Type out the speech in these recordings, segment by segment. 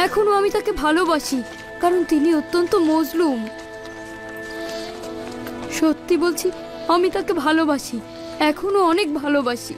এখনো আমি তাকে ভালোবাসি, কারণ তিনি অত্যন্ত মজলুম। সত্যি বলছি, আমি তাকে ভালোবাসি, এখনো অনেক ভালোবাসি।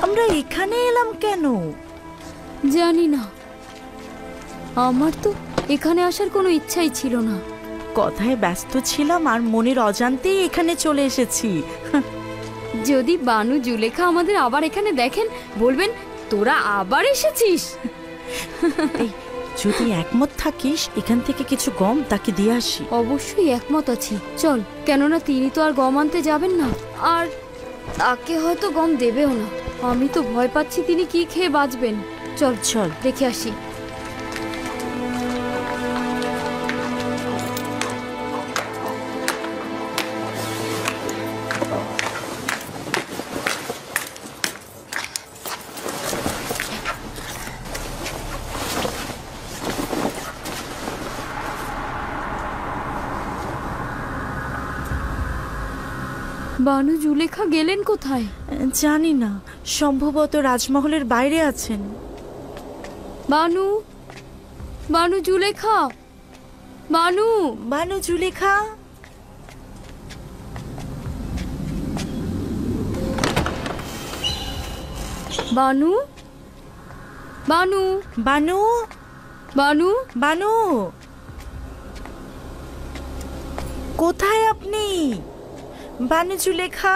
আমরা এখানে এলাম কেন জানি না, আমার তো এখানে আসার কোনো ইচ্ছাই ছিল না। কথায় ব্যস্ত ছিলাম আর মনের অজান্তেই এখানে চলে এসেছি। যদি বানু জুলেখা আমাদের আবার এখানে দেখেন, বলবেন তোরা আবার এসেছিস। যদি একমত থাকিস এখান থেকে কিছু গম তাকে দিয়ে আসি। অবশ্যই একমত আছি, চল। কেননা তিনি তো আর গম আনতে যাবেন না, আর তাকে হয়তো গম দেবেও না। আমি তো ভয় পাচ্ছি তিনি কি খেয়ে বাঁচবেন। চল চল দেখে আসি। বানু জুলেখা গেলেন কোথায়? জানি না, সম্ভবত রাজমহলের বাইরে আছেন। বানু, বানু জুলেখা, বানু, বানু জুলেখা। বানু, বানু, বানু, বানু, বানু, কোথায় আপনি? বানু জুলেখা,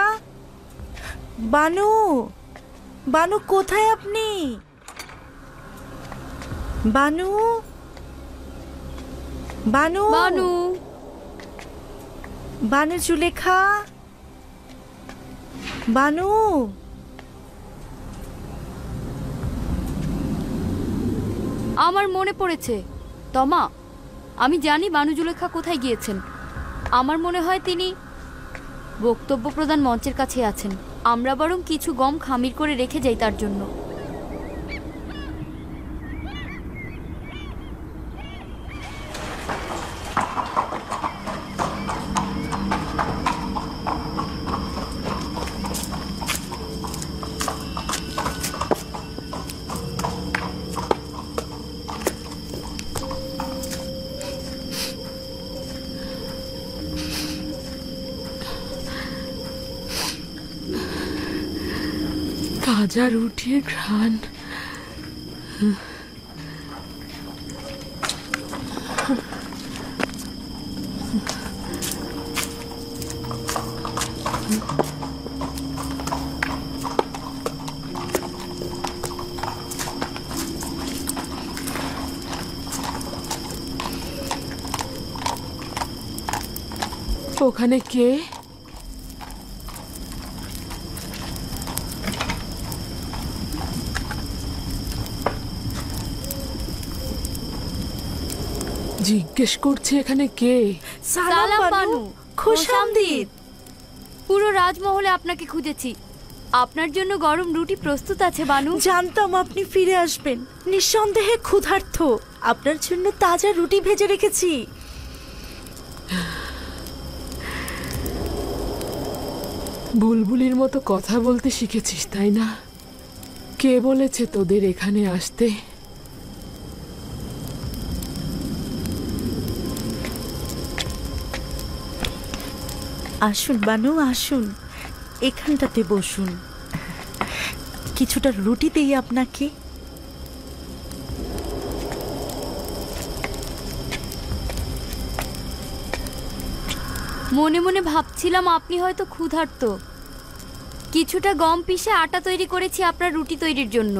বানু, বানু কোথায় আপনি? বানু, বানু, বানু, বানু জুলেখা, বানু। আমার মনে পড়েছে তমা, আমি জানি বানু জুলেখা কোথায় গিয়েছেন। আমার মনে হয় তিনি বক্তব্য প্রদান মঞ্চের কাছে আছেন। আমরা বরং কিছু গম খামির করে রেখে যাই তার জন্য। তাজা রুটির ঘ্রাণ। ওখানে কে? জিজ্ঞেস করছে এখানে কে? সালাম বানু, খোশামদীদ। পুরো রাজমহলে আপনাকে খুঁজেছি। আপনার জন্য গরম রুটি প্রস্তুত আছে বানু। জানতাম আপনি ফিরে আসবেন, নিঃসন্দেহে ক্ষুধার্ত। আপনার জন্য তাজা রুটি ভেজে রেখেছি। বুলবুলির মতো কথা বলতে শিখেছিস তাই না? কে বলেছে তোদের এখানে আসতে? আসুন বানু, আসুন, এখানটাতে বসুন। কিছুটা রুটি দেই আপনাকে। মনে মনে ভাবছিলাম আপনি হয়তো ক্ষুধার্ত। কিছুটা গম পিষে আটা তৈরি করেছি আপনার রুটি তৈরির জন্য,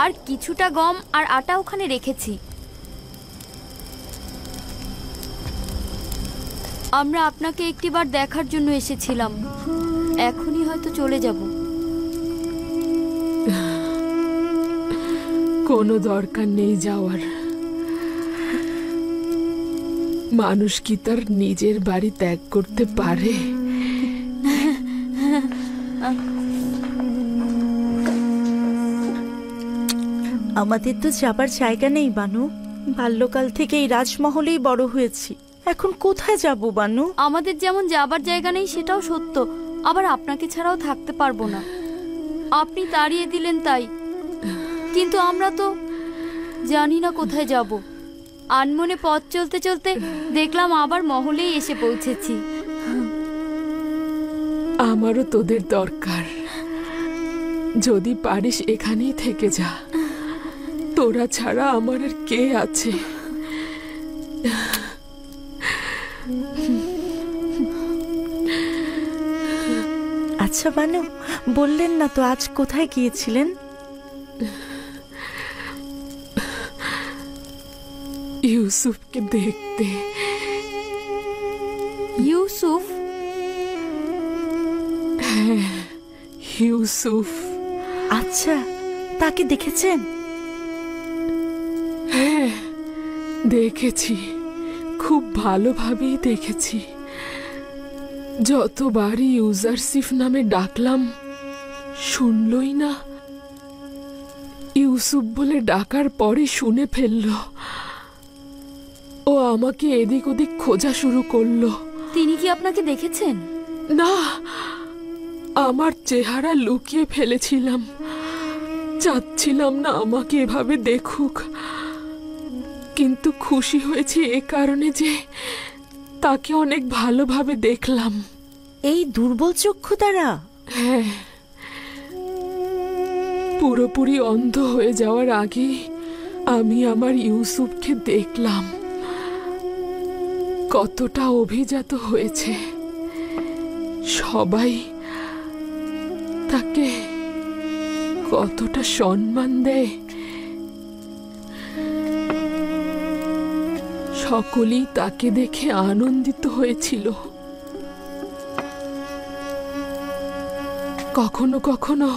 আর কিছুটা গম আর আটা ওখানে রেখেছি। আমরা আপনাকে একটিবার দেখার জন্য এসেছিলাম, এখনই হয়তো চলে যাব। কোনো দরকার নেই যাওয়ার। মানুষ কি তার নিজের বাড়ি ত্যাগ করতে পারে? আমাদের তো যাবার জায়গা নেই বানু। বাল্যকাল থেকে এই রাজমহলেই বড় হয়েছি, এখন কোথায় যাব বানু? আমাদের যেমন যাবার জায়গা নেই সেটাও সত্য, আবার আপনাকে ছাড়াও থাকতে পারবো না। আপনি তাড়িয়ে দিলেন তাই, কিন্তু আমরা তো জানি না কোথায় যাব। আনমনে পথ চলতে চলতে দেখলাম আবার মহলেই এসে পৌঁছেছি। আমারও তোদের দরকার। যদি পারিস এখানেই থেকে যা, তোরা ছাড়া আমার আর কে আছে? আচ্ছা বানু, বললেন না তো আজ কোথায় গিয়েছিলেন? ইউসুফকে দেখতে। ইউসুফ? হ্যাঁ, ইউসুফ। আচ্ছা, তাকে দেখেছেন? হ্যাঁ, দেখেছি, খুব ভালোভাবেই দেখেছি। যতবারই ইউজারসিফ নামে ডাকলাম শুনলই না। ইউসুফ বলে ডাকার পরে শুনে ফেলল। ও আমাকে এদিক ওদিক খোঁজা শুরু করলো। তিনি কি আপনাকে দেখেছেন? না, আমার চেহারা লুকিয়ে ফেলেছিলাম। চাচ্ছিলাম না আমাকে এভাবে দেখুক, কিন্তু খুশি হয়েছি এ কারণে যে তাকে অনেক ভালোভাবে দেখলাম। এই দুর্বল চক্ষু দ্বারা? হ্যাঁ, পুরোপুরি অন্ধ হয়ে যাওয়ার আগে আমি আমার ইউসুফকে দেখলাম। কতটা অভিজাত হয়েছে, সবাই তাকে কতটা সম্মান দেয়। সকলেই তাকে দেখে আনন্দিত হয়েছিল। কখনো কখনো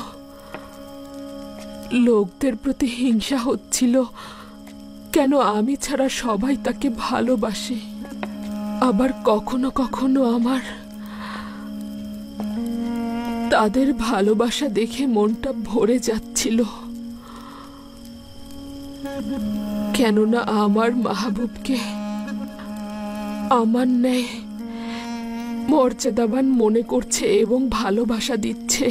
লোকদের প্রতি হিংসা হচ্ছিল, কেন আমি ছাড়া সবাই তাকে ভালোবাসে। আবার কখনো কখনো আমার তাদের ভালোবাসা দেখে মনটা ভরে যাচ্ছিল, কেননা আমার মাহবুবকে আমার ন্যায় মর্যাদাবান মনে করছে এবং ভালোবাসা দিচ্ছে।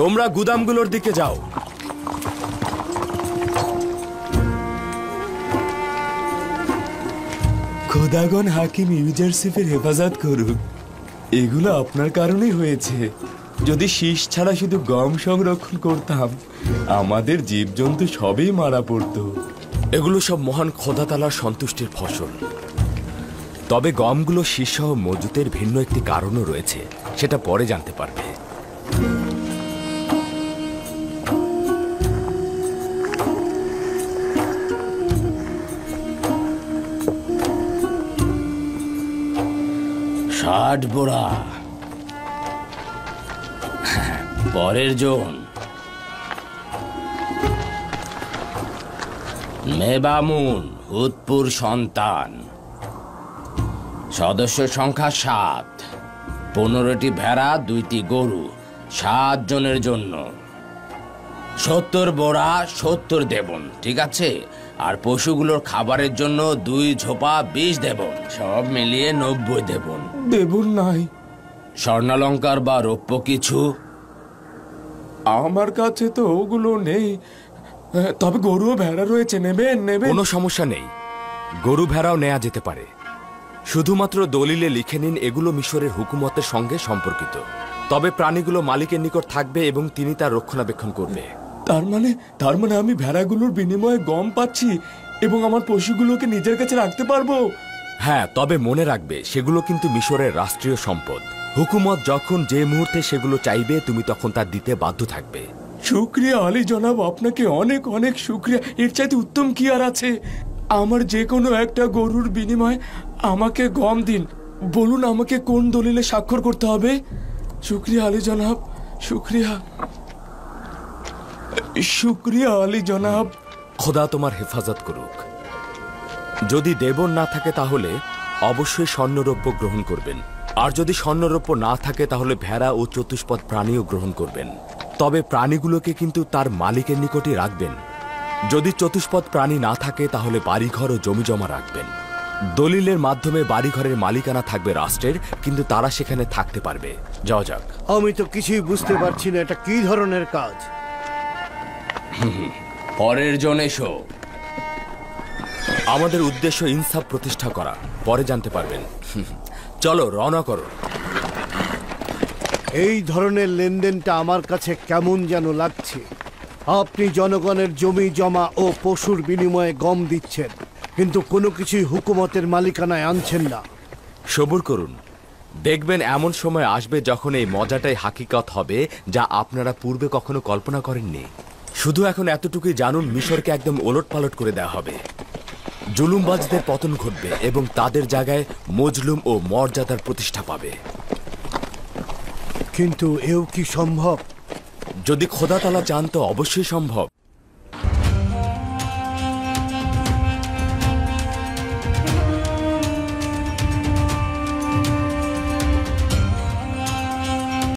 তোমরা গুদামগুলোর দিকে যাও। খোদাগণ হাকিম ইউজারসিফের হেফাজত করুক। এগুলো আপনার কারণেই হয়েছে। যদি শীষ ছাড়া শুধু গম সংরক্ষণ করতাম, আমাদের জীবজন্তু সবই মারা পড়তো। এগুলো সব মহান খোদা তাআলার সন্তুষ্টির ফসল। তবে গমগুলো শীষসহ মজুতের ভিন্ন একটি কারণও রয়েছে, সেটা পরে জানতে পারবে। ষাট বোরা পরের জন মেবামুন, উৎপুর সন্তান। সদস্য সংখ্যা 7, 15টি ভেড়া, 2টি গরু, 7 জনের জন্য। 70 বোরা, 70 দেবন, ঠিক আছে? আর পশুগুলোর খাবারের জন্য 2 ঝোপা 20 দেবন, সব মিলিয়ে 90 দেবন। দেবুন নাই। স্বর্ণালঙ্কার বা রৌপ্য কিছু? আমার কাছে তো ওগুলো নেই, তবে গরু ও ভেড়া রয়েছে। নেবেন? নেবেন? কোনো সমস্যা নেই, গরু ভেড়াও নেওয়া যেতে পারে। শুধুমাত্র দলিলে লিখে নিন এগুলো মিশরের হুকুমতের সঙ্গে সম্পর্কিত। তবে প্রাণীগুলো মালিকের নিকট থাকবে এবং তিনি তার রক্ষণাবেক্ষণ করবে। তার মানে আমি ভেড়াগুলোর বিনিময়ে গম পাচ্ছি এবং আমার পশুগুলোকে নিজের কাছে রাখতে পারবো? হ্যাঁ, তবে মনে রাখবে সেগুলো কিন্তু মিশরের রাষ্ট্রীয় সম্পদ। হুকুমত যখন যে মুহূর্তে সেগুলো চাইবে তুমি তখন তা দিতে বাধ্য থাকবে। শুক্রিয়া আলী জনাব, আপনাকে অনেক অনেক শুক্রিয়া। এর চাইতে উত্তম কি আর আছে? আমার যে কোনো একটা গরুর বিনিময়ে আমাকে গম দিন। বলুন আমাকে কোন দলিলে স্বাক্ষর করতে হবে? শুক্রিয়া আলী জনাব, শুক্রিয়া, শুক্রিয়া আলী জনাব। খোদা তোমার হেফাজত করুক। যদি দেবন না থাকে তাহলে অবশ্যই স্বর্ণরৌপ্য গ্রহণ করবেন, আর যদি স্বর্ণরৌপ্য না থাকে তাহলে ভেড়া ও চতুষ্পদ প্রাণীও গ্রহণ করবেন। তবে প্রাণীগুলোকে কিন্তু তার মালিকের নিকটই রাখবেন। যদি চতুষ্পদ প্রাণী না থাকে তাহলে বাড়িঘর ও জমিজমা রাখবেন। দলিলের মাধ্যমে বাড়িঘরের মালিকানা থাকবে রাষ্ট্রের, কিন্তু তারা সেখানে থাকতে পারবে। যাওয়া যাক। আমি তো কিছুই বুঝতে পারছি না, এটা কি ধরনের কাজ? পরের জন এসো। আমাদের উদ্দেশ্য ইনসাফ প্রতিষ্ঠা করা, পরে জানতে পারবেন। চলো রওনা করো। এই ধরনের লেনদেনটা আমার কাছে কেমন যেন লাগছে। আপনি জনগণের জমি জমা ও পশুর বিনিময়ে গম দিচ্ছেন, কিন্তু কোনো কিছুই হুকুমতের মালিকানায় আনছেন না। সবুর করুন, দেখবেন এমন সময় আসবে যখন এই মজাটাই হাকিকত হবে, যা আপনারা পূর্বে কখনো কল্পনা করেননি। শুধু এখন এতটুকুই জানুন, মিশরকে একদম ওলটপালট করে দেওয়া হবে। জুলুমবাজদের পতন ঘটবে এবং তাদের জায়গায় মজলুম ও মর্যাদার প্রতিষ্ঠা পাবে। কিন্তু এও কি সম্ভব? যদি খোদা তাআলা চান তো অবশ্যই সম্ভব।